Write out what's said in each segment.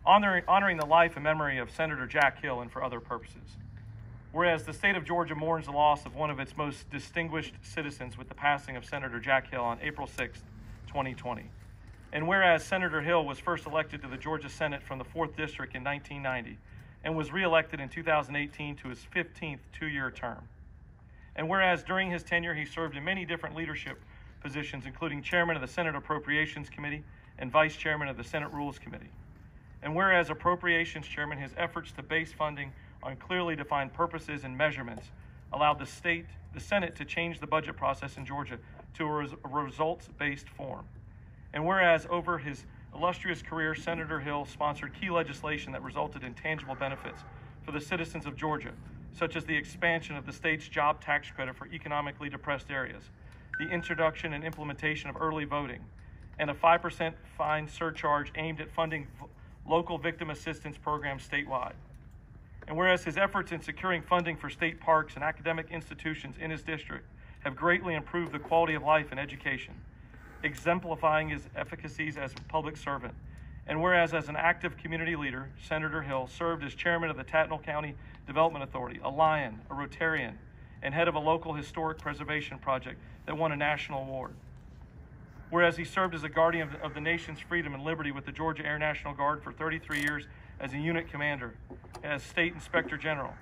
honoring the life and memory of Senator Jack Hill and for other purposes. Whereas the state of Georgia mourns the loss of one of its most distinguished citizens with the passing of Senator Jack Hill on April 6, 2020. And whereas Senator Hill was first elected to the Georgia Senate from the 4th District in 1990 and was reelected in 2018 to his 15th two-year term. And whereas during his tenure he served in many different leadership positions, including Chairman of the Senate Appropriations Committee and Vice Chairman of the Senate Rules Committee. And whereas Appropriations Chairman, his efforts to base funding on clearly defined purposes and measurements allowed the Senate to change the budget process in Georgia to a results-based form. And whereas over his illustrious career, Senator Hill sponsored key legislation that resulted in tangible benefits for the citizens of Georgia, such as the expansion of the state's job tax credit for economically depressed areas, the introduction and implementation of early voting, and a 5% fine surcharge aimed at funding local victim assistance programs statewide. And whereas his efforts in securing funding for state parks and academic institutions in his district have greatly improved the quality of life and education, exemplifying his efficacies as a public servant. And whereas as an active community leader, Senator Hill served as chairman of the Tattnall County Development Authority, a Lion, a Rotarian, and head of a local historic preservation project that won a national award. Whereas he served as a guardian of the nation's freedom and liberty with the Georgia Air National Guard for 33 years as a unit commander, as State Inspector General.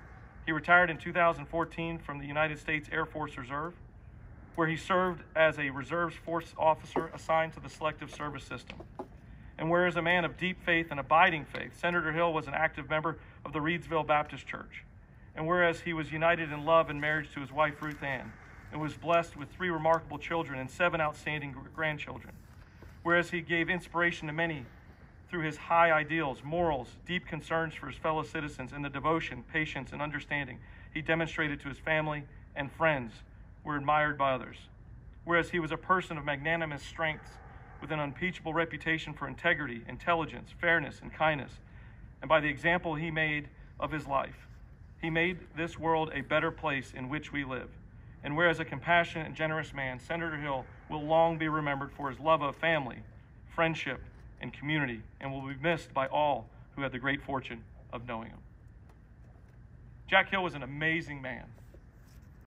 He retired in 2014 from the United States Air Force Reserve, where he served as a Reserve Force officer assigned to the Selective Service System. And whereas a man of deep faith and abiding faith, Senator Hill was an active member of the Reedsville Baptist Church. And whereas he was united in love and marriage to his wife Ruth Ann, and was blessed with 3 remarkable children and 7 outstanding grandchildren. Whereas he gave inspiration to many through his high ideals, morals, deep concerns for his fellow citizens, and the devotion, patience, and understanding he demonstrated to his family and friends were admired by others. Whereas he was a person of magnanimous strengths with an unimpeachable reputation for integrity, intelligence, fairness, and kindness, and by the example he made of his life, he made this world a better place in which we live. And whereas a compassionate and generous man, Senator Hill will long be remembered for his love of family, friendship, and community, and will be missed by all who had the great fortune of knowing him. Jack Hill was an amazing man.